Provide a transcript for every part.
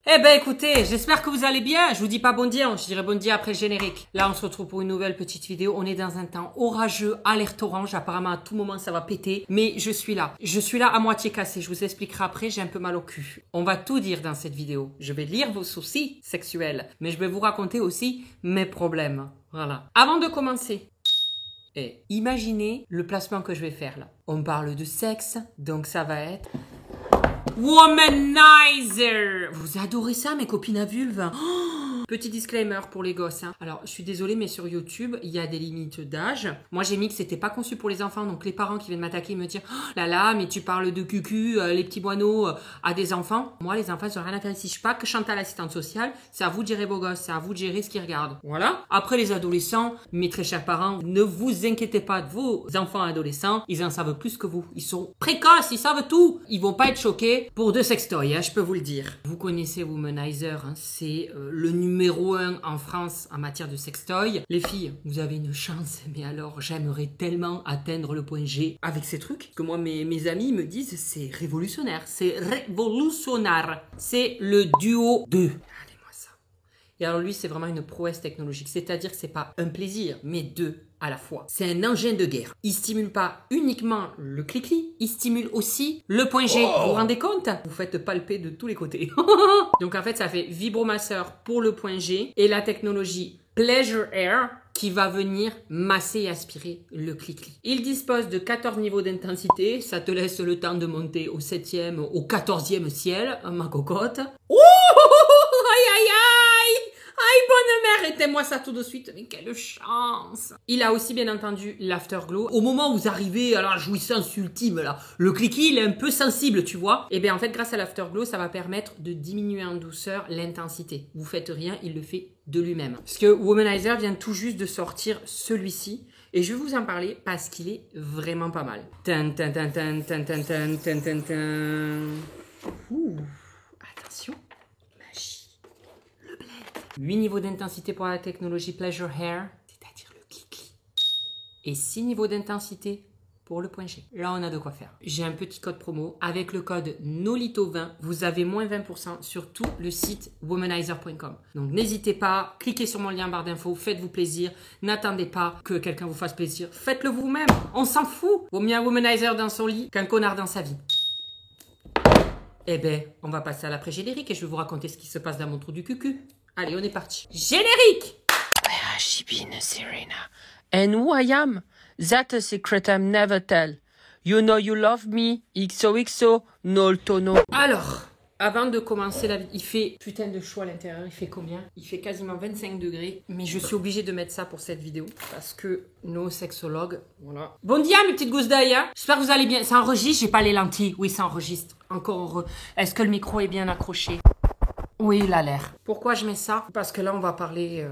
Eh ben écoutez, j'espère que vous allez bien. Je vous dis pas bon dia, je dirais bon dia après le générique. Là on se retrouve pour une nouvelle petite vidéo. On est dans un temps orageux, alerte orange. Apparemment à tout moment ça va péter. Mais je suis là. Je suis là à moitié cassé. Je vous expliquerai après, j'ai un peu mal au cul. On va tout dire dans cette vidéo. Je vais lire vos soucis sexuels. Mais je vais vous raconter aussi mes problèmes. Voilà. Avant de commencer, imaginez le placement que je vais faire là. On parle de sexe, donc ça va être... Womanizer! Vous adorez ça, mes copines à vulve? Petit disclaimer pour les gosses. Alors, je suis désolée, mais sur YouTube, il y a des limites d'âge. Moi, j'ai mis que c'était pas conçu pour les enfants. Donc, les parents qui viennent m'attaquer et me dire « Là là, mais tu parles de cucu, les petits moineaux à des enfants. » Moi, les enfants, ils n'ont rien à faire ici. Je suis pas que Chantal, l'assistante sociale. C'est à vous de gérer vos gosses. C'est à vous de gérer ce qu'ils regardent. Voilà. Après, les adolescents, mes très chers parents, ne vous inquiétez pas de vos enfants adolescents. Ils en savent plus que vous. Ils sont précoces. Ils savent tout. Ils vont pas être choqués pour deux sextoys, je peux vous le dire. Vous connaissez Womanizer. C'est le numéro 1 en France en matière de sextoy. Les filles, vous avez une chance, mais alors j'aimerais tellement atteindre le point G avec ces trucs que moi mes amis me disent c'est révolutionnaire, c'est révolutionnaire. C'est le duo 2. Regardez-moi ça. Et alors lui c'est vraiment une prouesse technologique, c'est-à-dire que c'est pas un plaisir, mais deux à la fois. C'est un engin de guerre. Il stimule pas uniquement le clic-clic, il stimule aussi le point G. Vous vous rendez compte? Vous faites palper de tous les côtés. Donc en fait, ça fait vibromasseur pour le point G et la technologie Pleasure Air qui va venir masser et aspirer le clic-clic. Il dispose de 14 niveaux d'intensité. Ça te laisse le temps de monter au 7e, au 14e ciel, ma cocotte. Ouh, aïe aïe aïe! Aïe, bonne mère, éteins-moi ça tout de suite. Mais quelle chance! Il a aussi, bien entendu, l'afterglow. Au moment où vous arrivez à la jouissance ultime, là, le cliquis, il est un peu sensible, tu vois. Et bien, en fait, grâce à l'afterglow, ça va permettre de diminuer en douceur l'intensité. Vous faites rien, il le fait de lui-même. Parce que Womanizer vient tout juste de sortir celui-ci. Et je vais vous en parler parce qu'il est vraiment pas mal. Tan, tan, tan, tan, tan, tan, tan, tan, tan, tan. Ouh, attention. 8 niveaux d'intensité pour la technologie Pleasure Hair, c'est-à-dire le clic-clic. Et 6 niveaux d'intensité pour le point G. Là, on a de quoi faire. J'ai un petit code promo. Avec le code NOLITO20, vous avez moins 20% sur tout le site womanizer.com. Donc, n'hésitez pas, cliquez sur mon lien en barre d'infos, faites-vous plaisir. N'attendez pas que quelqu'un vous fasse plaisir. Faites-le vous-même. On s'en fout. Vaut mieux un womanizer dans son lit qu'un connard dans sa vie. Eh ben, on va passer à l'après-générique et je vais vous raconter ce qui se passe dans mon trou du cucu. Allez, on est parti. Générique! Where has she been, Serena? And who I am? That's a secret I'm never tell. You know you love me. XOXO, no tono. Alors, avant de commencer la vidéo, il fait putain de chaud à l'intérieur. Il fait combien? Il fait quasiment 25 degrés. Mais je suis obligée de mettre ça pour cette vidéo. Parce que nos sexologues, voilà. Bon dia, mes petites gousses d'ail. J'espère que vous allez bien. Ça enregistre, j'ai pas les lentilles. Oui, ça enregistre. Encore heureux. Est-ce que le micro est bien accroché? Oui, il a l'air. Pourquoi je mets ça? Parce que là, on va parler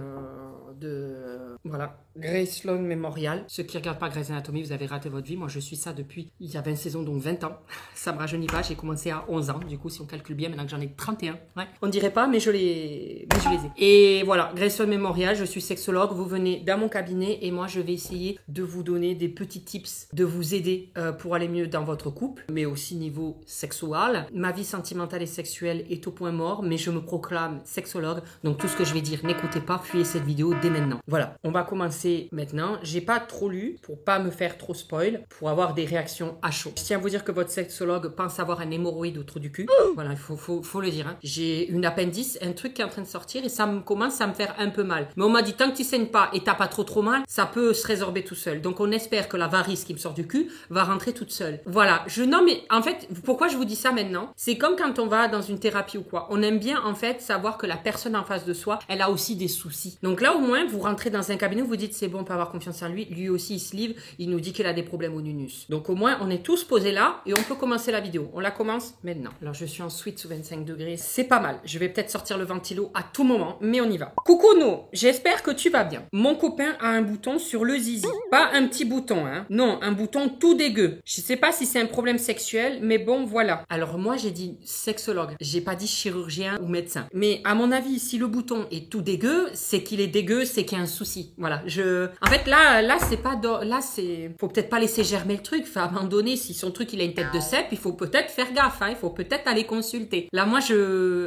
de... Voilà, Grace Sloan Memorial. Ceux qui ne regardent pas Grey's Anatomy, vous avez raté votre vie. Moi, je suis ça depuis il y a 20 saisons, donc 20 ans. Ça me rajeunit pas. J'ai commencé à 11 ans. Du coup, si on calcule bien, maintenant que j'en ai 31. Ouais. On dirait pas, mais je les ai. Et voilà, Grace Sloan Memorial, je suis sexologue. Vous venez dans mon cabinet et moi, je vais essayer de vous donner des petits tips, de vous aider pour aller mieux dans votre couple, mais aussi niveau sexuel. Ma vie sentimentale et sexuelle est au point mort, mais je me proclame sexologue. Donc, tout ce que je vais dire, n'écoutez pas, fuyez cette vidéo dès maintenant. Voilà, on va commencer maintenant. J'ai pas trop lu pour pas me faire trop spoil, pour avoir des réactions à chaud. Je tiens à vous dire que votre sexologue pense avoir un hémorroïde au trou du cul. Voilà, il faut le dire. J'ai une appendice, un truc qui est en train de sortir et ça me commence à me faire un peu mal. Mais on m'a dit tant que tu saignes pas et t'as pas trop mal, ça peut se résorber tout seul. Donc on espère que la varice qui me sort du cul va rentrer toute seule. Voilà, non mais en fait, pourquoi je vous dis ça maintenant? C'est comme quand on va dans une thérapie ou quoi. On aime bien en fait savoir que la personne en face de soi, elle a aussi des soucis. Donc là au moins, vous rentrez dans un cabinet, vous dites c'est bon, on peut avoir confiance en lui. Lui aussi il se livre, il nous dit qu'il a des problèmes au nunus. Donc au moins on est tous posés là et on peut commencer la vidéo. On la commence maintenant. Alors je suis en suite sous 25 degrés, c'est pas mal. Je vais peut-être sortir le ventilo à tout moment, mais on y va. Coucou No, j'espère que tu vas bien. Mon copain a un bouton sur le zizi. Pas un petit bouton, hein. Non, un bouton tout dégueu. Je sais pas si c'est un problème sexuel, mais bon voilà. Alors moi j'ai dit sexologue, j'ai pas dit chirurgien ou médecin. Mais à mon avis, si le bouton est tout dégueu, c'est qu'il est dégueu, c'est qu'il y a un souci. Voilà, En fait, là, c'est pas... Là, c'est... Faut peut-être pas laisser germer le truc. Enfin, à un moment donné, si son truc, il a une tête de cèpe, il faut peut-être faire gaffe. Hein. Il faut peut-être aller consulter. Là, moi,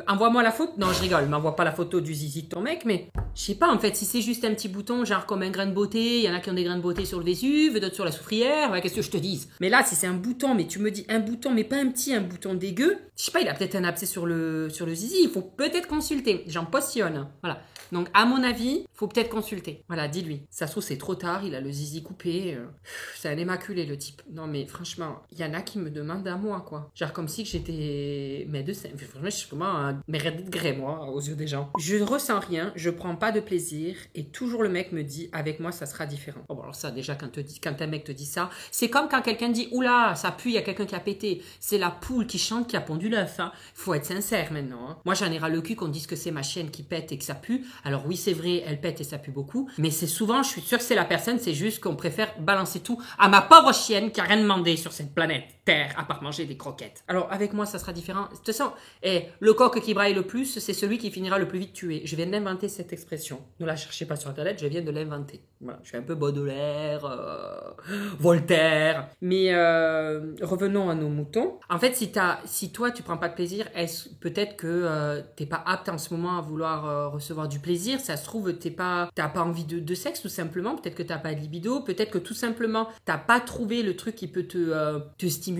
envoie-moi la photo. Non, je rigole. M'envoie pas la photo du zizi de ton mec, mais... Je sais pas, en fait, si c'est juste un petit bouton, genre comme un grain de beauté, il y en a qui ont des grains de beauté sur le Vésuve, d'autres sur la soufrière, ouais, qu'est-ce que je te dise? Mais là, si c'est un bouton, mais tu me dis un bouton, mais pas un bouton dégueu, je sais pas, il a peut-être un abcès sur le zizi, il faut peut-être consulter. J'en potionne. Voilà. Donc, à mon avis, faut peut-être consulter. Voilà, dis-lui. Ça se trouve, c'est trop tard, il a le zizi coupé. C'est un immaculé, le type. Non, mais franchement, il y en a qui me demandent à moi, quoi. Genre comme si j'étais médecin. Franchement, je suis vraiment un mérite de gré, moi, aux yeux des gens. Je ne ressens rien, je prends pas de plaisir, et toujours le mec me dit, avec moi, ça sera différent. Bon, alors ça, déjà, quand un mec te dit ça, c'est comme quand quelqu'un dit, oula, ça pue, il y a quelqu'un qui a pété. C'est la poule qui chante qui a pondu l'œuf. Hein. Faut être sincère maintenant. Hein. Moi, j'en ai ras le cul qu'on dise que c'est ma chienne qui pète et que ça pue. Alors oui, c'est vrai, elle pète et ça pue beaucoup, mais c'est souvent, je suis sûre que c'est la personne, c'est juste qu'on préfère balancer tout à ma pauvre chienne qui a rien demandé sur cette planète Terre à part manger des croquettes. Alors avec moi, ça sera différent. De toute façon, le coq qui braille le plus, c'est celui qui finira le plus vite tué. Je viens d'inventer cette expression. Ne la cherchez pas sur Internet, je viens de l'inventer. Voilà, je suis un peu Baudelaire, Voltaire. Mais revenons à nos moutons. En fait, si toi, tu prends pas de plaisir, peut-être que t'es pas apte en ce moment à vouloir recevoir du plaisir. Ça se trouve, t'as pas envie de sexe, tout simplement. Peut-être que t'as pas de libido. Peut-être que tout simplement, t'as pas trouvé le truc qui peut te stimuler.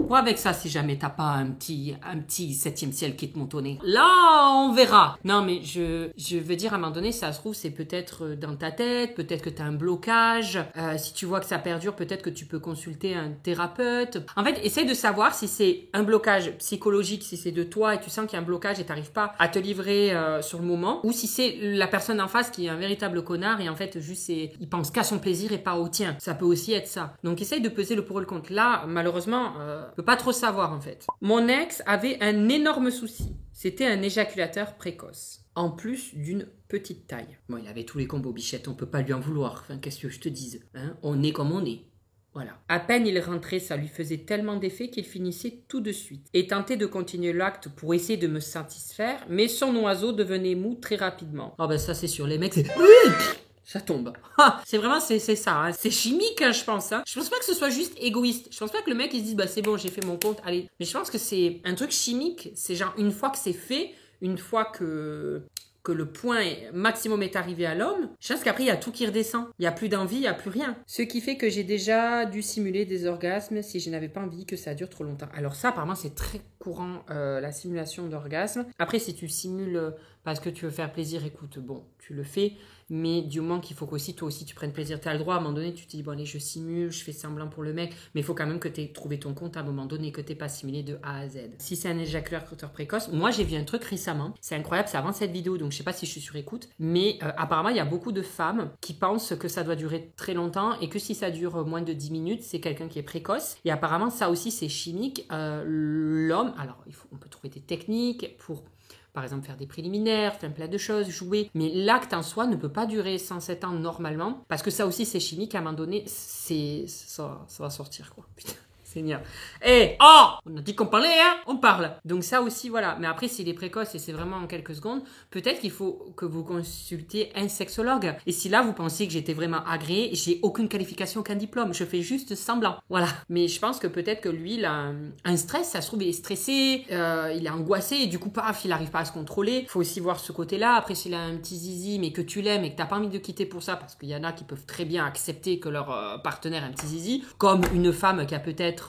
Moi, avec ça, si jamais t'as pas un petit 7e ciel qui te montonne. Là, on verra. Non, mais je veux dire, à un moment donné, ça se trouve, c'est peut-être dans ta tête, peut-être que t'as un blocage. Si tu vois que ça perdure, peut-être que tu peux consulter un thérapeute. En fait, essaye de savoir si c'est un blocage psychologique, si c'est de toi et tu sens qu'il y a un blocage et t'arrives pas à te livrer sur le moment, ou si c'est la personne en face qui est un véritable connard et en fait, juste, il pense qu'à son plaisir et pas au tien. Ça peut aussi être ça. Donc, essaye de peser le pour et le contre. Là, malheureusement, je peux pas trop savoir en fait. Mon ex avait un énorme souci. C'était un éjaculateur précoce. En plus d'une petite taille. Bon, il avait tous les combos, bichette, on peut pas lui en vouloir. Enfin, qu'est-ce que je te dise, hein? On est comme on est. Voilà. À peine il rentrait, ça lui faisait tellement d'effet qu'il finissait tout de suite. Et tentait de continuer l'acte pour essayer de me satisfaire, mais son oiseau devenait mou très rapidement. Ah ben ça c'est sûr, les mecs c'est... Ça tombe. C'est vraiment, c'est ça. Hein. C'est chimique, hein, je pense. Hein. Je pense pas que ce soit juste égoïste. Je pense pas que le mec, il se dise, bah c'est bon, j'ai fait mon compte, allez. Mais je pense que c'est un truc chimique. C'est genre, une fois que c'est fait, une fois que le point maximum est arrivé à l'homme, je pense qu'après, il y a tout qui redescend. Il n'y a plus d'envie, il n'y a plus rien. Ce qui fait que j'ai déjà dû simuler des orgasmes si je n'avais pas envie que ça dure trop longtemps. Alors ça, apparemment, c'est très courant, la simulation d'orgasme. Après, si tu simules parce que tu veux faire plaisir, écoute, bon, tu le fais. Mais du moment qu'il faut qu'aussi, toi aussi, tu prennes plaisir. Tu as le droit, à un moment donné, tu te dis, bon allez, je simule, je fais semblant pour le mec. Mais il faut quand même que tu aies trouvé ton compte à un moment donné, que tu n'aies pas simulé de A à Z. Si c'est un éjaculateur précoce, moi j'ai vu un truc récemment. C'est incroyable, c'est avant cette vidéo, donc je sais pas si je suis sur écoute. Mais apparemment, il y a beaucoup de femmes qui pensent que ça doit durer très longtemps et que si ça dure moins de 10 minutes, c'est quelqu'un qui est précoce. Et apparemment, ça aussi, c'est chimique. L'homme, alors on peut trouver des techniques pour... Par exemple, faire des préliminaires, faire plein de choses, jouer. Mais l'acte en soi ne peut pas durer 107 ans normalement. Parce que ça aussi, c'est chimique. À un moment donné, ça va sortir, quoi. Putain. Seigneur. On a dit qu'on parlait, hein? On parle. Donc ça aussi, voilà. Mais après, s'il est précoce et c'est vraiment en quelques secondes, peut-être qu'il faut que vous consultiez un sexologue. Et si là, vous pensez que j'étais vraiment agréée, j'ai aucune qualification, aucun diplôme. Je fais juste semblant. Voilà. Mais je pense que peut-être que lui, il a un stress. Ça se trouve, il est stressé, il est angoissé et du coup, paf, il n'arrive pas à se contrôler. Faut aussi voir ce côté-là. Après, s'il a un petit zizi, mais que tu l'aimes et que t'as pas envie de quitter pour ça, parce qu'il y en a qui peuvent très bien accepter que leur partenaire a un petit zizi, comme une femme qui a peut-être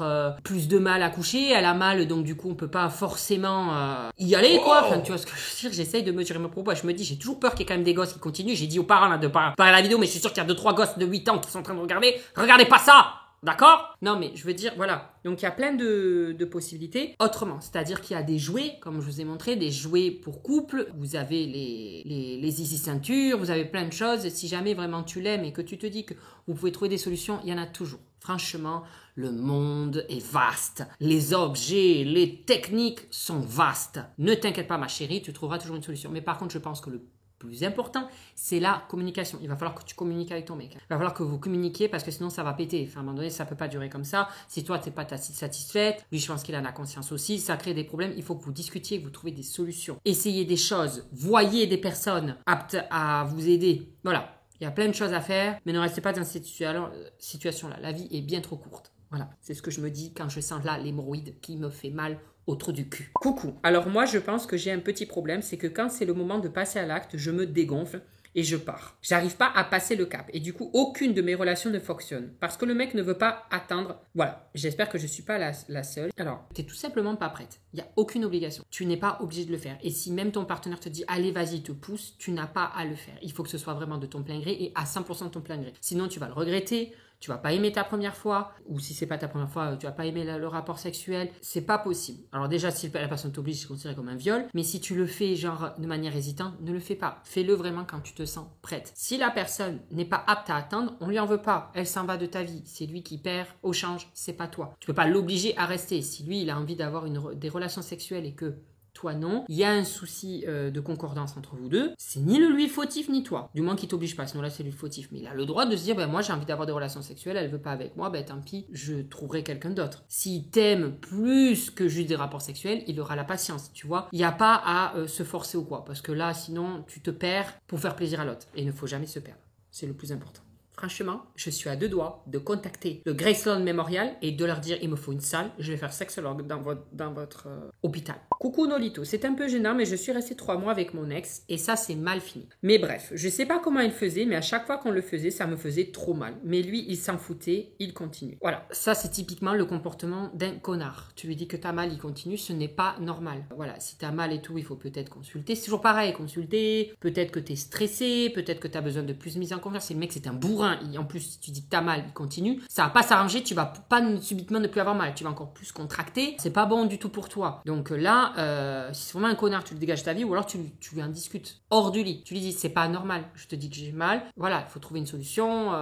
plus de mal à coucher, elle a mal, donc du coup on peut pas forcément y aller, quoi. Enfin, tu vois ce que je veux dire, j'essaye de mesurer mes propos. Je me dis, j'ai toujours peur qu'il y ait quand même des gosses qui continuent. J'ai dit aux parents là, de pas parler la vidéo, mais je suis sûr qu'il y a 2-3 gosses de 8 ans qui sont en train de regarder. Regardez pas ça! D'accord? Non, mais je veux dire, voilà. Donc, il y a plein de possibilités autrement. C'est-à-dire qu'il y a des jouets, comme je vous ai montré, des jouets pour couple. Vous avez les easy ceintures, vous avez plein de choses. Si jamais vraiment tu l'aimes et que tu te dis que vous pouvez trouver des solutions, il y en a toujours. Franchement, le monde est vaste. Les objets, les techniques sont vastes. Ne t'inquiète pas, ma chérie, tu trouveras toujours une solution. Mais par contre, je pense que le plus important, c'est la communication. Il va falloir que tu communiques avec ton mec. Il va falloir que vous communiquiez parce que sinon ça va péter. Enfin, à un moment donné, ça peut pas durer comme ça. Si toi, tu n'es pas satisfaite, lui, je pense qu'il en a conscience aussi, ça crée des problèmes. Il faut que vous discutiez, que vous trouviez des solutions. Essayez des choses. Voyez des personnes aptes à vous aider. Voilà. Il y a plein de choses à faire, mais ne restez pas dans cette situation-là. La vie est bien trop courte. Voilà. C'est ce que je me dis quand je sens là l'hémorroïde qui me fait mal au trou du cul. Coucou. Alors moi, je pense que j'ai un petit problème, c'est que quand c'est le moment de passer à l'acte, je me dégonfle et je pars. J'arrive pas à passer le cap. Et du coup, aucune de mes relations ne fonctionne. Parce que le mec ne veut pas attendre. Voilà. J'espère que je suis pas la seule. Alors, t'es tout simplement pas prête. Il n'y a aucune obligation. Tu n'es pas obligé de le faire. Et si même ton partenaire te dit, allez, vas-y, te pousse, tu n'as pas à le faire. Il faut que ce soit vraiment de ton plein gré et à 100% de ton plein gré. Sinon, tu vas le regretter. Tu vas pas aimer ta première fois, ou si c'est pas ta première fois, tu vas pas aimer le rapport sexuel. C'est pas possible. Alors déjà, si la personne t'oblige, c'est considéré comme un viol. Mais si tu le fais genre de manière hésitante, ne le fais pas. Fais-le vraiment quand tu te sens prête. Si la personne n'est pas apte à attendre, on lui en veut pas. Elle s'en va de ta vie. C'est lui qui perd au change, c'est pas toi. Tu peux pas l'obliger à rester. Si lui, il a envie d'avoir des relations sexuelles et que toi non, il y a un souci de concordance entre vous deux, c'est ni lui le fautif ni toi, du moins qu'il t'oblige pas, sinon là c'est lui le fautif, mais il a le droit de se dire, moi j'ai envie d'avoir des relations sexuelles, elle veut pas avec moi, tant pis, je trouverai quelqu'un d'autre. S'il t'aime plus que juste des rapports sexuels, il aura la patience, tu vois, il n'y a pas à se forcer ou quoi, parce que là sinon tu te perds pour faire plaisir à l'autre, et il ne faut jamais se perdre, c'est le plus important. Franchement, je suis à 2 doigts de contacter le Graceland Memorial et de leur dire il me faut une salle, je vais faire sexologue dans votre hôpital. Coucou Nolito, c'est un peu gênant mais je suis restée 3 mois avec mon ex et ça c'est mal fini. Mais bref, je sais pas comment il faisait mais à chaque fois qu'on le faisait ça me faisait trop mal. Mais lui il s'en foutait, il continue. Voilà, ça c'est typiquement le comportement d'un connard. Tu lui dis que t'as mal, il continue, ce n'est pas normal. Voilà, si t'as mal et tout, il faut peut-être consulter. C'est toujours pareil, consulter, peut-être que t'es stressé, peut-être que t'as besoin de plus de mise en confiance. Si le mec c'est un bourrin, en plus si tu dis que t'as mal, il continue, ça va pas s'arranger, tu vas pas subitement ne plus avoir mal, tu vas encore plus contracter, c'est pas bon du tout pour toi. Donc là, si c'est vraiment un connard, tu le dégages ta vie ou alors tu lui en discutes hors du lit. Tu lui dis c'est pas normal, je te dis que j'ai mal, voilà, il faut trouver une solution,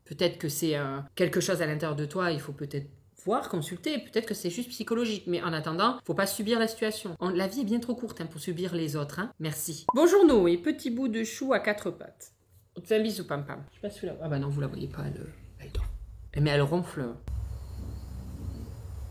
peut-être que c'est quelque chose à l'intérieur de toi, il faut peut-être voir, consulter, peut-être que c'est juste psychologique, mais en attendant, faut pas subir la situation. La vie est bien trop courte pour subir les autres, Merci. Bonjour Noé, petit bout de chou à 4 pattes. On te fait un bisou, Pam Pam. Je sais pas si vous la... Ah bah non, vous la voyez pas, elle dort. Mais elle ronfle.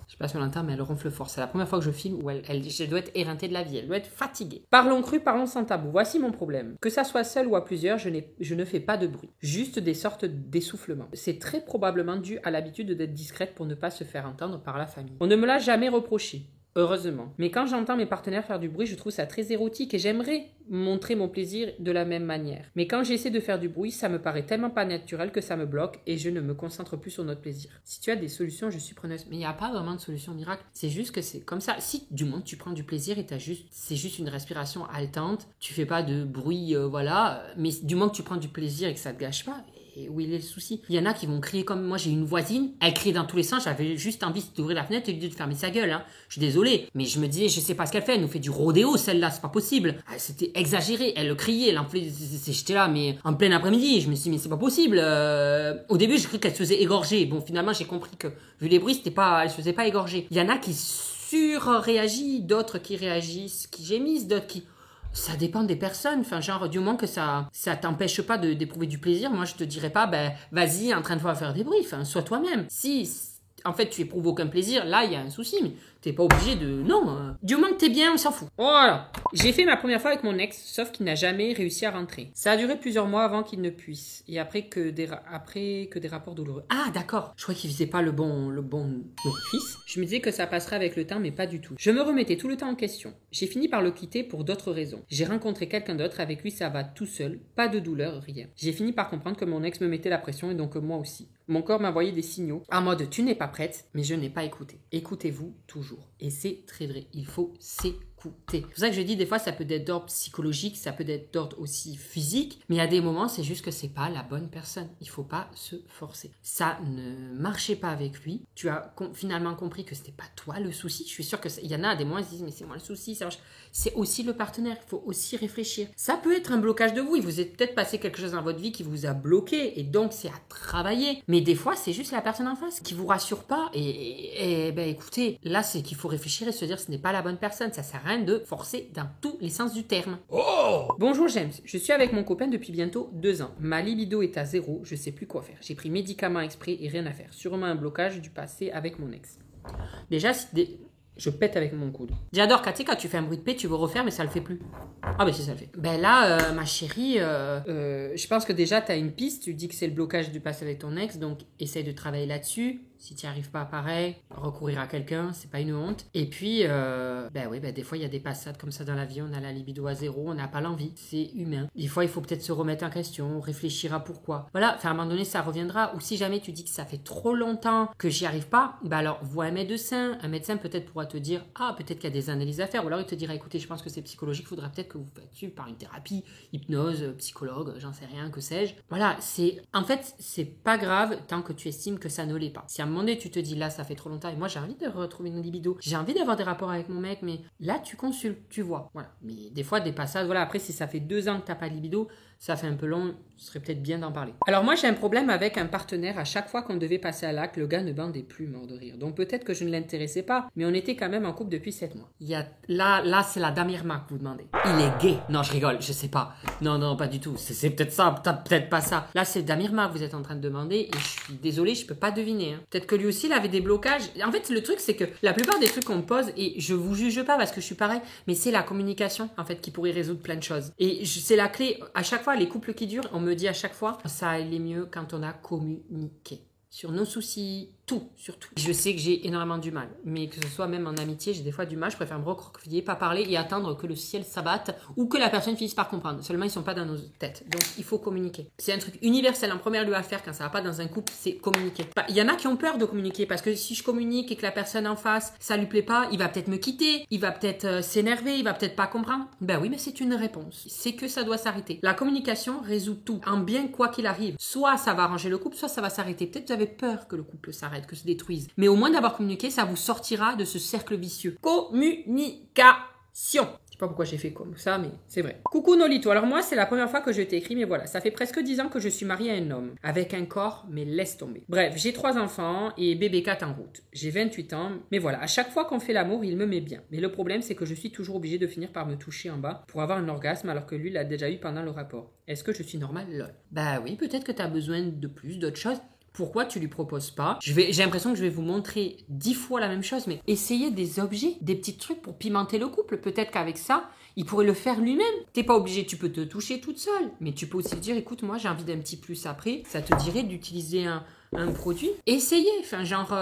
Je sais pas si on l'entend, mais elle ronfle fort. C'est la première fois que je filme où elle doit être éreintée de la vie. Elle doit être fatiguée. Parlons cru, parlons sans tabou. Voici mon problème. Que ça soit seul ou à plusieurs, je ne fais pas de bruit. Juste des sortes d'essoufflements. C'est très probablement dû à l'habitude d'être discrète pour ne pas se faire entendre par la famille. On ne me l'a jamais reproché. Heureusement. Mais quand j'entends mes partenaires faire du bruit, je trouve ça très érotique et j'aimerais montrer mon plaisir de la même manière. Mais quand j'essaie de faire du bruit, ça me paraît tellement pas naturel que ça me bloque et je ne me concentre plus sur notre plaisir. Si tu as des solutions, je suis preneuse. Mais il n'y a pas vraiment de solution miracle. C'est juste que c'est comme ça. Si du moins tu prends du plaisir et c'est juste une respiration haletante, tu fais pas de bruit, voilà. Mais du moins que tu prends du plaisir et que ça te gâche pas. Et où il est le souci? Il y en a qui vont crier comme moi. J'ai une voisine, elle criait dans tous les sens. J'avais juste envie d'ouvrir la fenêtre et de lui dire de fermer sa gueule. Je suis désolée, mais je me disais, je sais pas ce qu'elle fait. Elle nous fait du rodéo, celle-là, c'est pas possible. C'était exagéré. Elle le criait, elle en faisait. J'étais là, mais en plein après-midi. Je me suis dit, mais c'est pas possible. Au début, j'ai cru qu'elle se faisait égorger. Bon, finalement, j'ai compris que vu les bruits, elle se faisait pas égorger. Il y en a qui surréagissent, d'autres qui réagissent, qui gémissent, d'autres qui. Ça dépend des personnes, enfin genre du moment que ça t'empêche pas d'éprouver du plaisir, moi je te dirais pas vas-y en train de faire des bruits, enfin sois toi-même. Si en fait tu éprouves aucun plaisir, là il y a un souci, mais t'es pas obligé de... Non, du moment que t'es bien, on s'en fout. Voilà. J'ai fait ma première fois avec mon ex, sauf qu'il n'a jamais réussi à rentrer. Ça a duré plusieurs mois avant qu'il ne puisse. Et après que des rapports douloureux. Ah, d'accord. Je croyais qu'il faisait pas le bon fils. Je me disais que ça passerait avec le temps, mais pas du tout. Je me remettais tout le temps en question. J'ai fini par le quitter pour d'autres raisons. J'ai rencontré quelqu'un d'autre, avec lui ça va tout seul. Pas de douleur, rien. J'ai fini par comprendre que mon ex me mettait la pression et donc moi aussi. Mon corps m'envoyait des signaux. En mode, tu n'es pas prête, mais je n'ai pas écouté. Écoutez-vous toujours. Et c'est très vrai, il faut s'écouter. C'est pour ça que je dis des fois ça peut être d'ordre psychologique, ça peut être d'ordre aussi physique, mais à des moments c'est juste que c'est pas la bonne personne. Il faut pas se forcer. Ça ne marchait pas avec lui. Tu as finalement compris que c'était pas toi le souci. Je suis sûre que il y en a à des moments ils se disent mais c'est moi le souci. Ça marche. C'est aussi le partenaire. Il faut aussi réfléchir. Ça peut être un blocage de vous. Il vous est peut-être passé quelque chose dans votre vie qui vous a bloqué et donc c'est à travailler. Mais des fois c'est juste la personne en face qui vous rassure pas et écoutez, là c'est qu'il faut réfléchir et se dire ce n'est pas la bonne personne. Ça sert à rien train de forcer dans tous les sens du terme. Oh! Bonjour James, je suis avec mon copain depuis bientôt 2 ans. Ma libido est à 0, je sais plus quoi faire. J'ai pris médicaments exprès et rien à faire. Sûrement un blocage du passé avec mon ex. Déjà, je pète avec mon coude. J'adore quand tu fais un bruit de paix, tu veux refaire, mais ça le fait plus. Ah ben si, ça le fait. Ben là, ma chérie, je pense que déjà, tu as une piste. Tu dis que c'est le blocage du passé avec ton ex, donc essaye de travailler là-dessus. Si tu n'y arrives pas, pareil, recourir à quelqu'un, c'est pas une honte. Et puis, des fois, il y a des passades comme ça dans la vie. On a la libido à 0, on n'a pas l'envie. C'est humain. Des fois, il faut peut-être se remettre en question, réfléchir à pourquoi. Voilà, enfin, à un moment donné, ça reviendra. Ou si jamais tu dis que ça fait trop longtemps que j'y arrive pas, alors vois un médecin. Un médecin peut-être pourra te dire, peut-être qu'il y a des analyses à faire. Ou alors il te dira, écoutez, je pense que c'est psychologique, il faudra peut-être que vous fassiez par une thérapie, hypnose, psychologue, j'en sais rien, que sais-je. Voilà, en fait, c'est pas grave tant que tu estimes que ça ne l'est pas. Si à un moment donné, tu te dis, là, ça fait trop longtemps et moi, j'ai envie de retrouver une libido, j'ai envie d'avoir des rapports avec mon mec, mais là, tu consultes, tu vois. Voilà. Mais des fois, des passages, voilà, après, si ça fait 2 ans que t'as pas de libido, ça fait un peu long, ce serait peut-être bien d'en parler. Alors moi, j'ai un problème avec un partenaire. À chaque fois qu'on devait passer à l'acte, le gars ne bandait plus, mort de rire. Donc peut-être que je ne l'intéressais pas, mais on était quand même en couple depuis 7 mois. Là, c'est la dame Irma que vous demandez. Il est gay. Non, je rigole, je sais pas. Non, pas du tout. C'est peut-être ça, peut-être pas ça. Là, c'est dame Irma que vous êtes en train de demander et je suis désolée, je peux pas deviner. Hein. Peut-être que lui aussi, il avait des blocages. En fait, le truc, c'est que la plupart des trucs qu'on me pose, et je vous juge pas parce que je suis pareil, mais c'est la communication, en fait, qui pourrait résoudre plein de choses. Et c'est la clé. À chaque fois, les couples qui durent, on me dit à chaque fois, ça allait mieux quand on a communiqué. Sur nos soucis, tout, surtout. Je sais que j'ai énormément du mal, mais que ce soit même en amitié, j'ai des fois du mal, je préfère me recroqueviller, pas parler et attendre que le ciel s'abatte ou que la personne finisse par comprendre. Seulement, ils sont pas dans nos têtes, donc il faut communiquer. C'est un truc universel en première lieu à faire quand ça va pas dans un couple, c'est communiquer. Il y en a qui ont peur de communiquer parce que si je communique et que la personne en face, ça lui plaît pas, il va peut-être me quitter, il va peut-être s'énerver, il va peut-être pas comprendre. Ben oui, mais c'est une réponse. C'est que ça doit s'arrêter. La communication résout tout, en bien quoi qu'il arrive. Soit ça va arranger le couple, soit ça va s'arrêter. Peut-être que vous avez peur que le couple s'arrête, que se détruise. Mais au moins d'avoir communiqué, ça vous sortira de ce cercle vicieux. Communication. Je sais pas pourquoi j'ai fait comme ça, mais c'est vrai. Coucou Nolito, alors moi c'est la première fois que je t'écris, mais voilà, ça fait presque 10 ans que je suis mariée à un homme, avec un corps, mais laisse tomber. Bref, j'ai 3 enfants et bébé 4 en route. J'ai 28 ans, mais voilà, à chaque fois qu'on fait l'amour, il me met bien. Mais le problème c'est que je suis toujours obligée de finir par me toucher en bas pour avoir un orgasme alors que lui l'a déjà eu pendant le rapport. Est-ce que je suis normale? Lol. Bah oui, peut-être que t'as besoin de plus, d'autres choses. Pourquoi tu lui proposes pas? J'ai l'impression que je vais vous montrer 10 fois la même chose, mais essayez des objets, des petits trucs pour pimenter le couple. Peut-être qu'avec ça, il pourrait le faire lui-même. T'es pas obligé, tu peux te toucher toute seule. Mais tu peux aussi lui dire, écoute, moi j'ai envie d'un petit plus après. Ça te dirait d'utiliser un produit. Essayez. Enfin, genre,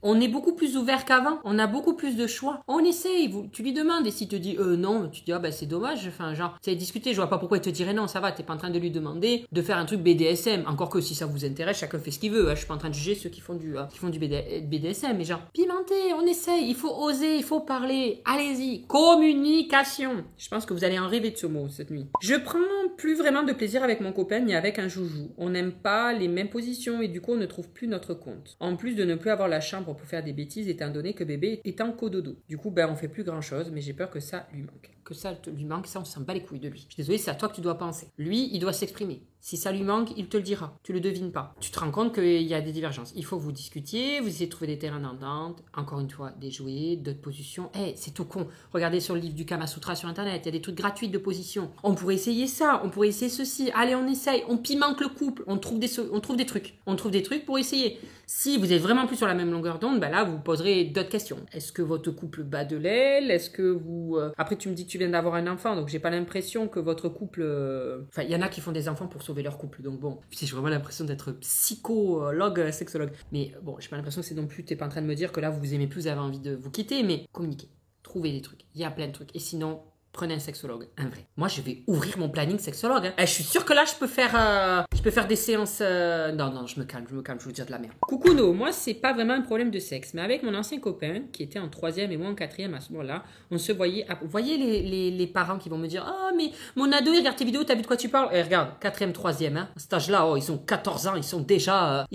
on est beaucoup plus ouvert qu'avant. On a beaucoup plus de choix. On essaye. Tu lui demandes. Et s'il te dit non, tu dis, c'est dommage. Enfin, genre, c'est discuter. Je vois pas pourquoi il te dirait non. Ça va, t'es pas en train de lui demander de faire un truc BDSM. Encore que si ça vous intéresse, chacun fait ce qu'il veut. Hein. Je suis pas en train de juger ceux qui font du BDSM. Mais genre, pimenter, on essaye. Il faut oser, il faut parler. Allez-y. Communication. Je pense que vous allez en rêver de ce mot cette nuit. Je prends plus vraiment de plaisir avec mon copain ni avec un joujou. On n'aime pas les mêmes positions et du coup on ne trouve plus notre compte. En plus de ne plus avoir la chambre pour faire des bêtises étant donné que bébé est en cododo. Du coup on fait plus grand chose mais j'ai peur que ça lui manque. Que ça lui manque, ça on s'en bat les couilles de lui. Je suis désolée, c'est à toi que tu dois penser. Lui, il doit s'exprimer. Si ça lui manque, il te le dira. Tu le devines pas. Tu te rends compte qu'il y a des divergences. Il faut que vous discutiez, vous essayez de trouver des terrains d'entente. Encore une fois, des jouets, d'autres positions. C'est tout con. Regardez sur le livre du Kama Sutra sur Internet. Il y a des trucs gratuits de position. On pourrait essayer ça. On pourrait essayer ceci. Allez, on essaye. On pimente le couple. On trouve des trucs. On trouve des trucs pour essayer. Si vous êtes vraiment plus sur la même longueur d'onde, là, vous poserez d'autres questions. Est-ce que votre couple bat de l'aile? Est-ce que vous... Après, tu me dis que tu viens d'avoir un enfant, donc j'ai pas l'impression que votre couple... Enfin, il y en a qui font des enfants pour sauver leur couple, donc bon, j'ai vraiment l'impression d'être psychologue, sexologue. Mais bon, j'ai pas l'impression que c'est non plus, t'es pas en train de me dire que là vous vous aimez plus, vous avez envie de vous quitter, mais communiquez, trouvez des trucs, il y a plein de trucs. Et sinon, prenez un sexologue, un vrai. Moi, je vais ouvrir mon planning sexologue. Hein. Je suis sûre que là, je peux faire des séances... Non, je me calme, je vous dire de la merde. Coucou No, moi, c'est pas vraiment un problème de sexe, mais avec mon ancien copain, qui était en 3e et moi en 4e à ce moment-là, on se voyait... Vous voyez les parents qui vont me dire « Ah, mais mon ado, il regarde tes vidéos, t'as vu de quoi tu parles ?» Et regarde, 4e, 3e, hein, à cet âge-là, ils ont 14 ans, ils sont déjà...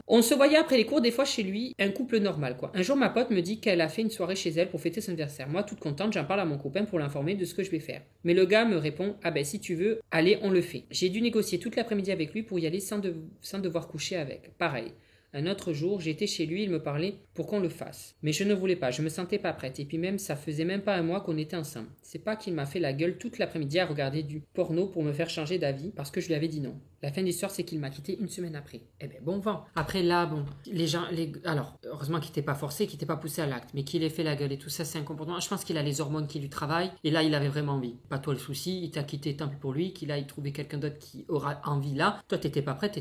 On se voyait après les cours des fois chez lui, un couple normal quoi. Un jour ma pote me dit qu'elle a fait une soirée chez elle pour fêter son anniversaire. Moi toute contente, j'en parle à mon copain pour l'informer de ce que je vais faire. Mais le gars me répond si tu veux, allez on le fait. J'ai dû négocier toute l'après-midi avec lui pour y aller sans devoir coucher avec. Pareil. Un autre jour, j'étais chez lui, il me parlait pour qu'on le fasse. Mais je ne voulais pas, je me sentais pas prête. Et puis même, ça faisait même pas un mois qu'on était ensemble. C'est pas qu'il m'a fait la gueule toute l'après-midi à regarder du porno pour me faire changer d'avis parce que je lui avais dit non. La fin de l'histoire, c'est qu'il m'a quitté une semaine après. Eh ben bon vent. Après là, bon, les gens, alors, heureusement qu'il n'était pas forcé, qu'il n'était pas poussé à l'acte, mais qu'il ait fait la gueule et tout ça, c'est un comportement. Je pense qu'il a les hormones qui lui travaillent. Et là, il avait vraiment envie. Pas toi le souci, il t'a quitté, tant pis pour lui, qu'il aille trouver quelqu'un d'autre qui aura envie là. Toi, t'étais pas prête,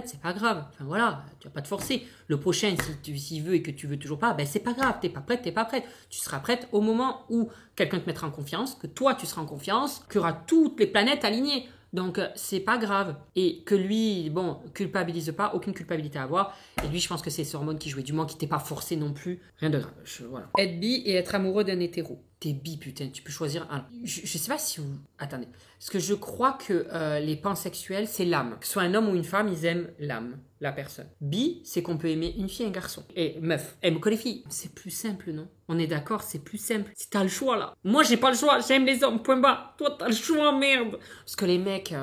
c'est pas grave. Enfin voilà, tu vas pas te forcer. Le prochain, s'il veut et que tu veux toujours pas, ben c'est pas grave, t'es pas prête. Tu seras prête au moment où quelqu'un te mettra en confiance, que toi tu seras en confiance, qu'il y aura toutes les planètes alignées. Donc, c'est pas grave. Et que lui, bon, culpabilise pas, aucune culpabilité à avoir. Et lui, je pense que c'est ses hormones qui jouaient. Du moins, qui t'est pas forcé non plus. Rien de grave. Voilà. Être bi et être amoureux d'un hétéro. T'es bi, putain, tu peux choisir un. Je sais pas si vous. Attendez. Parce que je crois que les pansexuels, c'est l'âme. Que ce soit un homme ou une femme, ils aiment l'âme, la personne. Bi, c'est qu'on peut aimer une fille et un garçon. Et meuf, aime que les filles. C'est plus simple, non? On est d'accord, c'est plus simple. Si t'as le choix, là. Moi, j'ai pas le choix, j'aime les hommes, point barre. Toi, t'as le choix, merde. Parce que les mecs.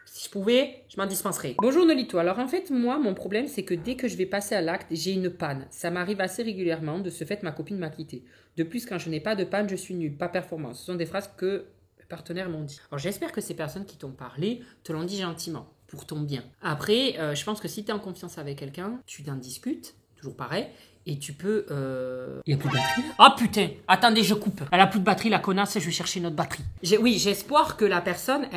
Si je pouvais, je m'en dispenserais. Bonjour Nolito. Alors en fait, moi, mon problème, c'est que dès que je vais passer à l'acte, j'ai une panne. Ça m'arrive assez régulièrement. De ce fait, ma copine m'a quitté. De plus, quand je n'ai pas de panne, je suis nulle, pas performant. Ce sont des phrases que mes partenaires m'ont dit. Alors j'espère que ces personnes qui t'ont parlé te l'ont dit gentiment, pour ton bien. Après, je pense que si tu es en confiance avec quelqu'un, tu t'en discutes, toujours pareil. Et tu peux... Il n'y a plus de batterie là? Ah putain! Attendez, je coupe. Elle a plus de batterie, la connasse, je vais chercher une autre batterie. Oui, j'ai espoir que la personne,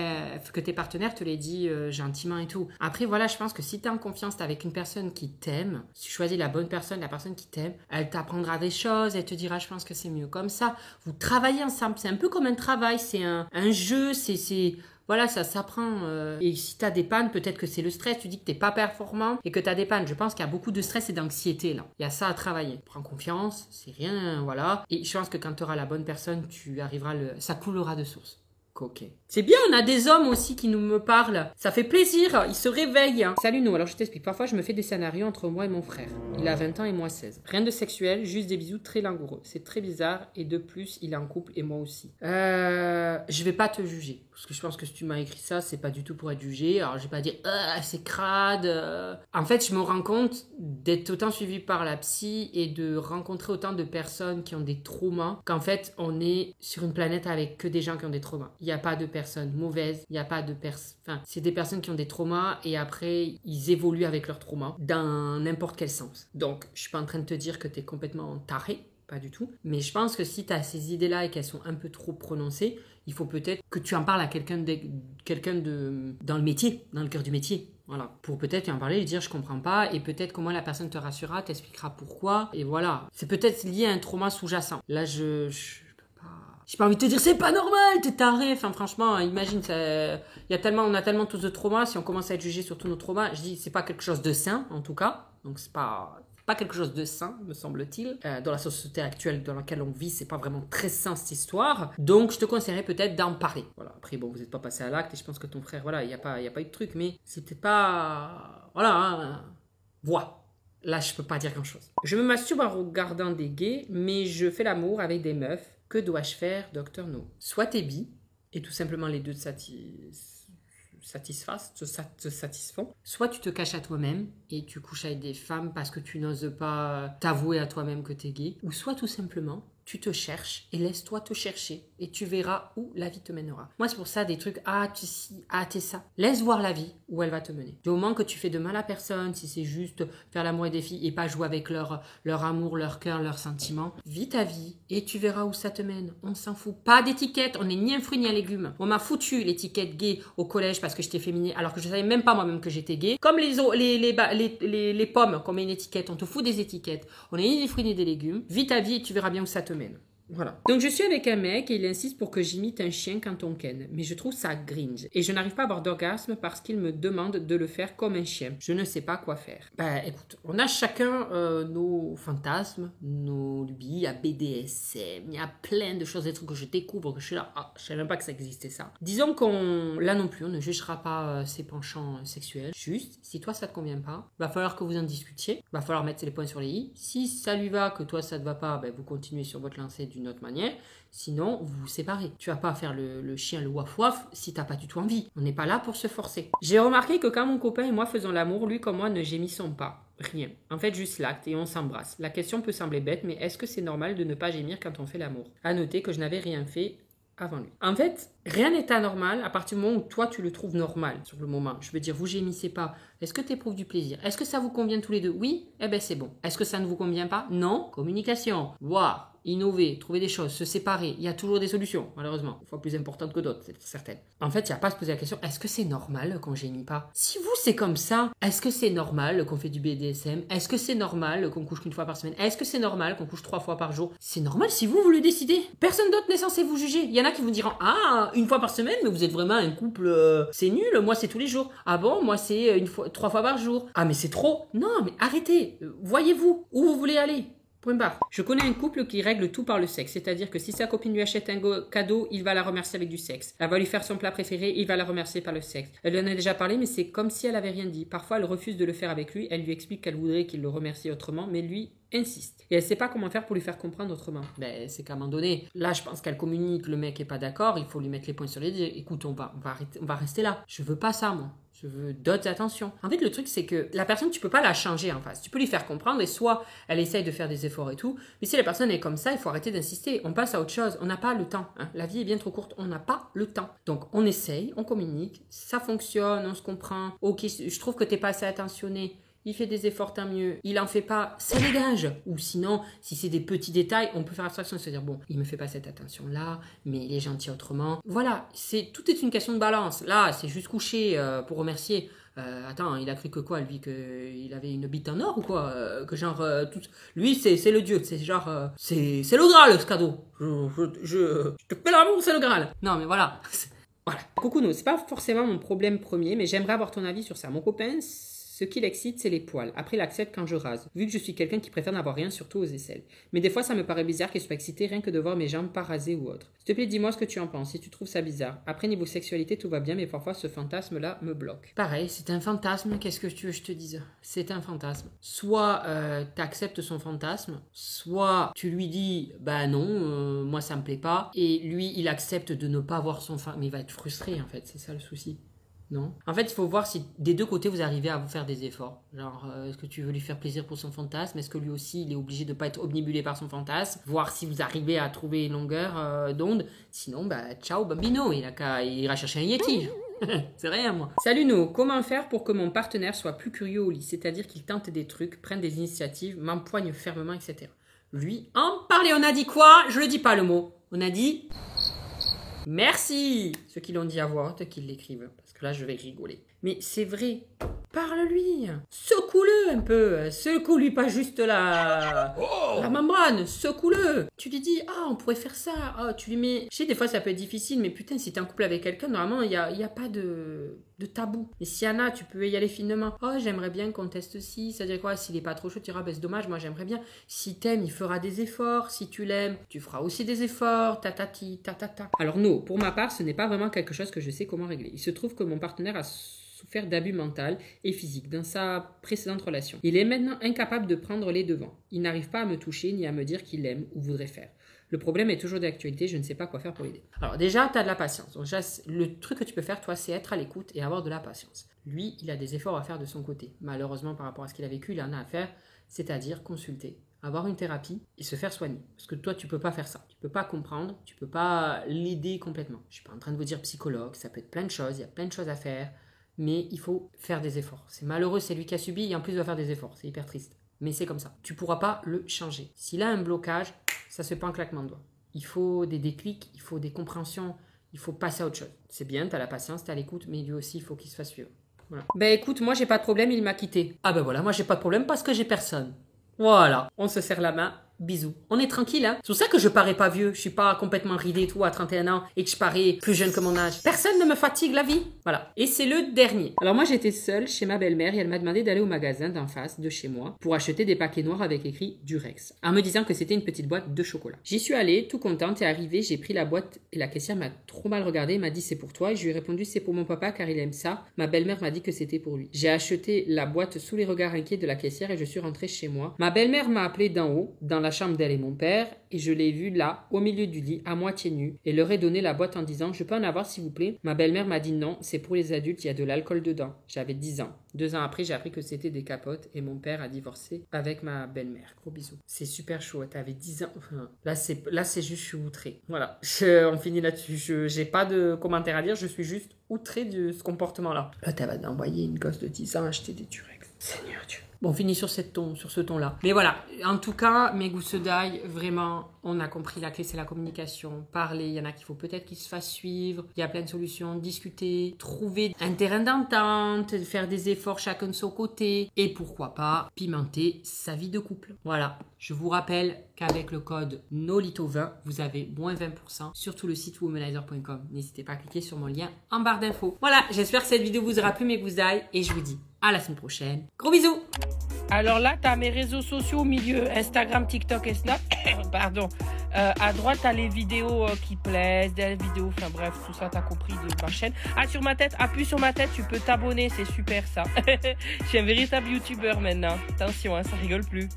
que tes partenaires te l'aient dit gentiment et tout. Après, voilà, je pense que si t'es en confiance, t'es avec une personne qui t'aime, si tu choisis la bonne personne, la personne qui t'aime, elle t'apprendra des choses, elle te dira, je pense que c'est mieux comme ça. Vous travaillez ensemble, c'est un peu comme un travail, c'est un jeu, c'est... Voilà, ça s'apprend. Et si tu as des pannes, peut-être que c'est le stress. Tu dis que tu n'es pas performant et que tu as des pannes. Je pense qu'il y a beaucoup de stress et d'anxiété là. Il y a ça à travailler. Prends confiance, c'est rien, voilà. Et je pense que quand tu auras la bonne personne, tu arriveras, ça coulera de source. Ok. C'est bien, on a des hommes aussi qui nous me parlent. Ça fait plaisir, ils se réveillent. Salut nous, alors je t'explique. Parfois, je me fais des scénarios entre moi et mon frère. Il a 20 ans et moi 16. Rien de sexuel, juste des bisous très langoureux. C'est très bizarre et de plus, il est en couple et moi aussi. Je vais pas te juger. Parce que je pense que si tu m'as écrit ça, c'est pas du tout pour être jugé. Alors, je vais pas dire, c'est crade. En fait, je me rends compte d'être autant suivie par la psy et de rencontrer autant de personnes qui ont des traumas qu'en fait, on est sur une planète avec que des gens qui ont des traumas. Il n'y a pas de personnes mauvaises, il n'y a pas de personnes... Enfin, c'est des personnes qui ont des traumas et après, ils évoluent avec leurs traumas dans n'importe quel sens. Donc, je suis pas en train de te dire que tu es complètement taré, pas du tout. Mais je pense que si tu as ces idées-là et qu'elles sont un peu trop prononcées, il faut peut-être que tu en parles à quelqu'un dans le métier, dans le cœur du métier. Voilà, pour peut-être lui en parler, lui dire je comprends pas et peut-être que moi la personne te rassurera, t'expliquera pourquoi et voilà. C'est peut-être lié à un trauma sous-jacent. Là, j'ai pas envie de te dire c'est pas normal, t'es taré. Enfin franchement, imagine, on a tellement tous de traumas. Si on commence à être jugé sur tous nos traumas, je dis c'est pas quelque chose de sain en tout cas. Donc c'est pas quelque chose de sain, me semble-t-il. Dans la société actuelle dans laquelle on vit, c'est pas vraiment très sain cette histoire. Donc je te conseillerais peut-être d'en parler. Voilà. Après bon, vous n'êtes pas passé à l'acte et je pense que ton frère, voilà, il y a pas eu de truc, mais c'est peut-être pas, voilà, voix. Là, je peux pas dire grand-chose. Je me masturbe en regardant des gays, mais je fais l'amour avec des meufs. Que dois-je faire, Docteur No? Soit t'es bi, et tout simplement les deux te satisfont. Soit tu te caches à toi-même, et tu couches avec des femmes parce que tu n'oses pas t'avouer à toi-même que t'es gay. Ou soit tout simplement, tu te cherches, et laisse-toi te chercher, et tu verras où la vie te mènera. Moi, c'est pour ça des trucs, t'es ça. Laisse voir la vie, où elle va te mener. Du moment que tu fais de mal à personne, si c'est juste faire l'amour avec des filles, et pas jouer avec leur amour, leur cœur, leurs sentiments, vis ta vie, et tu verras où ça te mène. On s'en fout. Pas d'étiquette, on n'est ni un fruit ni un légume. On m'a foutu l'étiquette gay au collège parce que j'étais féminine, alors que je savais même pas moi-même que j'étais gay. Comme les pommes, qu'on met une étiquette, on te fout des étiquettes. On n'est ni des fruits ni des légumes. Vis ta vie, et tu verras bien où ça te mène. Voilà. Donc je suis avec un mec et il insiste pour que j'imite un chien quand on ken. Mais je trouve ça cringe. Et je n'arrive pas à avoir d'orgasme parce qu'il me demande de le faire comme un chien. Je ne sais pas quoi faire. Écoute, on a chacun nos fantasmes, nos lubies, il y a BDSM, il y a plein de choses, des trucs que je découvre, que je suis là, je savais même pas que ça existait ça. Disons là non plus, on ne jugera pas ses penchants sexuels. Juste, si toi ça te convient pas, va falloir que vous en discutiez, va falloir mettre les points sur les i. Si ça lui va, que toi ça te va pas, vous continuez sur votre lancée d'une autre manière, sinon vous vous séparez. Tu vas pas faire le chien, le waf waf si t'as pas du tout envie. On n'est pas là pour se forcer. J'ai remarqué que quand mon copain et moi faisons l'amour, lui comme moi ne gémissons pas. Rien. En fait, juste l'acte et on s'embrasse. La question peut sembler bête, mais est-ce que c'est normal de ne pas gémir quand on fait l'amour? À noter que je n'avais rien fait avant lui. En fait, rien n'est anormal à partir du moment où toi tu le trouves normal sur le moment. Je veux dire, vous gémissez pas. Est-ce que tu éprouves du plaisir? Est-ce que ça vous convient tous les deux? Oui? Eh ben c'est bon. Est-ce que ça ne vous convient pas? Non? Communication. Voir. Innover, trouver des choses, se séparer. Il y a toujours des solutions, malheureusement. Une fois plus importantes que d'autres, c'est certain. En fait, il n'y a pas à se poser la question, est-ce que c'est normal qu'on gémit pas? Si vous, c'est comme ça, est-ce que c'est normal qu'on fait du BDSM? Est-ce que c'est normal qu'on couche qu'une fois par semaine? Est-ce que c'est normal qu'on couche 3 fois par jour? C'est normal si vous le décidez. Personne d'autre n'est censé vous juger. Il y en a qui vous diront, ah, une fois par semaine, mais vous êtes vraiment un couple, c'est nul, moi c'est tous les jours. Ah bon, moi c'est 3 fois par jour. Ah mais c'est trop. Non, mais arrêtez. Voyez-vous où vous voulez aller. Point barre. Je connais un couple qui règle tout par le sexe, c'est-à-dire que si sa copine lui achète un cadeau, il va la remercier avec du sexe. Elle va lui faire son plat préféré, il va la remercier par le sexe. Elle lui en a déjà parlé, mais c'est comme si elle avait rien dit. Parfois, elle refuse de le faire avec lui, elle lui explique qu'elle voudrait qu'il le remercie autrement, mais lui insiste. Et elle sait pas comment faire pour lui faire comprendre autrement. Ben, c'est qu'à un moment donné, là, je pense qu'elle communique, le mec est pas d'accord, il faut lui mettre les points sur les i. Écoute, on va rester là. Je veux pas ça, moi. Je veux d'autres attentions. En fait, le truc, c'est que la personne, tu peux pas la changer en face. Tu peux lui faire comprendre et soit elle essaye de faire des efforts et tout. Mais si la personne est comme ça, il faut arrêter d'insister. On passe à autre chose. On n'a pas le temps. Hein. La vie est bien trop courte. On n'a pas le temps. Donc, on essaye, on communique. Ça fonctionne, on se comprend. Ok, je trouve que t'es pas assez attentionné. Il fait des efforts, tant mieux. Il en fait pas, ça dégage. Ou sinon, si c'est des petits détails, on peut faire abstraction et se dire, bon, il me fait pas cette attention-là, mais il est gentil autrement. Voilà, tout est une question de balance. Là, c'est juste coucher pour remercier. Attends, il a cru que quoi, lui, qu'il avait une bite en or ou quoi? Que genre, lui, c'est le dieu, c'est genre, c'est le Graal, ce cadeau. Je te fais l'amour, c'est le Graal. Non, mais voilà. Voilà. Coucou, c'est pas forcément mon problème premier, mais j'aimerais avoir ton avis sur ça. Mon copain, ce qui l'excite, c'est les poils. Après, il accepte quand je rase, vu que je suis quelqu'un qui préfère n'avoir rien, surtout aux aisselles. Mais des fois, ça me paraît bizarre qu'il soit excité rien que de voir mes jambes pas rasées ou autre. S'il te plaît, dis-moi ce que tu en penses, si tu trouves ça bizarre. Après, niveau sexualité, tout va bien, mais parfois, ce fantasme-là me bloque. Pareil, c'est un fantasme, qu'est-ce que tu veux que je te dise? C'est un fantasme. Soit t'acceptes son fantasme, soit tu lui dis, bah non, moi ça me plaît pas, et lui, il accepte de ne pas voir son fantasme, mais il va être frustré, en fait, c'est ça le souci. Non. En fait, il faut voir si des deux côtés vous arrivez à vous faire des efforts. Genre, est-ce que tu veux lui faire plaisir pour son fantasme? Est-ce que lui aussi, il est obligé de ne pas être obnubilé par son fantasme? Voir si vous arrivez à trouver une longueur d'onde. Sinon, bah, ciao bambino, il ira chercher un Yeti. C'est rien, moi. Salut No, comment faire pour que mon partenaire soit plus curieux au lit? C'est-à-dire qu'il tente des trucs, prenne des initiatives, m'empoigne fermement, etc. Lui, en parler, on a dit quoi? Je le dis pas le mot. On a dit... Merci! Ceux qui l'ont dit à voix haute, qu'ils l'écrivent. Parce que là, je vais rigoler. Mais c'est vrai. Parle-lui. Secoue-le un peu. Secoue-lui pas juste la membrane. Secoue-le. Tu lui dis, ah, on pourrait faire ça. Ah, tu lui mets... Je sais, des fois, ça peut être difficile, mais putain, si t'es en couple avec quelqu'un, normalement, il y a pas de tabou. Et s'il y en a, tu peux y aller finement. Oh, j'aimerais bien qu'on teste ci. Ça veut dire quoi? S'il est pas trop chaud, tu diras, bah, c'est dommage, moi, j'aimerais bien. Si t'aimes, il fera des efforts. Si tu l'aimes, tu feras aussi des efforts. Tatati, tatata. Alors, non, pour ma part, ce n'est pas vraiment quelque chose que je sais comment régler. Il se trouve que mon partenaire a souffert d'abus mental et physique dans sa précédente relation. Il est maintenant incapable de prendre les devants. Il n'arrive pas à me toucher ni à me dire qu'il aime ou voudrait faire. Le problème est toujours d'actualité, je ne sais pas quoi faire pour l'aider. Alors déjà, tu as de la patience. Donc, déjà, le truc que tu peux faire, toi, c'est être à l'écoute et avoir de la patience. Lui, il a des efforts à faire de son côté. Malheureusement, par rapport à ce qu'il a vécu, il en a à faire, c'est-à-dire consulter, avoir une thérapie et se faire soigner. Parce que toi, tu peux pas faire ça. Tu peux pas comprendre, tu peux pas l'aider complètement. Je suis pas en train de vous dire psychologue, ça peut être plein de choses, il y a plein de choses à faire. Mais il faut faire des efforts. C'est malheureux, c'est lui qui a subi et en plus il doit faire des efforts. C'est hyper triste. Mais c'est comme ça. Tu ne pourras pas le changer. S'il a un blocage, ça se fait pas en claquement de doigts. Il faut des déclics, il faut des compréhensions, il faut passer à autre chose. C'est bien, tu as la patience, tu as l'écoute, mais lui aussi, il faut qu'il se fasse suivre. Voilà. Ben écoute, moi j'ai pas de problème, il m'a quitté. Ah ben voilà, moi j'ai pas de problème parce que j'ai personne. Voilà, on se serre la main. Bisous. On est tranquille, hein. C'est pour ça que je parais pas vieux. Je suis pas complètement ridé et tout à 31 ans et que je parais plus jeune que mon âge. Personne ne me fatigue la vie. Voilà. Et c'est le dernier. Alors moi, j'étais seule chez ma belle-mère et elle m'a demandé d'aller au magasin d'en face de chez moi pour acheter des paquets noirs avec écrit Durex, en me disant que c'était une petite boîte de chocolat. J'y suis allée, tout contente, et arrivée, j'ai pris la boîte et la caissière m'a trop mal regardée et m'a dit c'est pour toi et je lui ai répondu c'est pour mon papa car il aime ça. Ma belle-mère m'a dit que c'était pour lui. J'ai acheté la boîte sous les regards inquiets de la caissière et je suis rentrée chez moi. Ma belle-mère m'a appelé d'en haut, dans la la chambre d'elle et mon père et je l'ai vue là, au milieu du lit, à moitié nue et leur ai donné la boîte en disant « Je peux en avoir s'il vous plaît ?» Ma belle-mère m'a dit « Non, c'est pour les adultes, il y a de l'alcool dedans. » J'avais 10 ans. 2 ans après, j'ai appris que c'était des capotes et mon père a divorcé avec ma belle-mère. Gros bisous. C'est super chaud, t'avais 10 ans. Enfin, là, c'est juste, je suis outrée. Voilà, on finit là-dessus. J'ai pas de commentaire à dire, je suis juste outrée de ce comportement-là. Là, t'avais envoyé une gosse de 10 ans acheter des Durex. Seigneur Dieu. Bon, on finit sur ce ton-là. Mais voilà, en tout cas, mes gousses d'ail, vraiment, on a compris, la clé, c'est la communication. Parler, il y en a qu'il faut peut-être qu'ils se fassent suivre. Il y a plein de solutions, discuter, trouver un terrain d'entente, faire des efforts chacun de son côté. Et pourquoi pas, pimenter sa vie de couple. Voilà, je vous rappelle qu'avec le code NOLITO20, vous avez moins 20% sur tout le site womanizer.com. N'hésitez pas à cliquer sur mon lien en barre d'infos. Voilà, j'espère que cette vidéo vous aura plu, mes gousses d'ail, et je vous dis à la semaine prochaine. Gros bisous! Alors là, tu as mes réseaux sociaux au milieu, Instagram, TikTok et Snap. Pardon. À droite, tu as les vidéos qui plaisent, des vidéos, enfin bref, tout ça, tu as compris de ma chaîne. Ah, sur ma tête, appuie sur ma tête, tu peux t'abonner, c'est super ça. Je suis un véritable YouTuber maintenant. Attention, hein, ça rigole plus.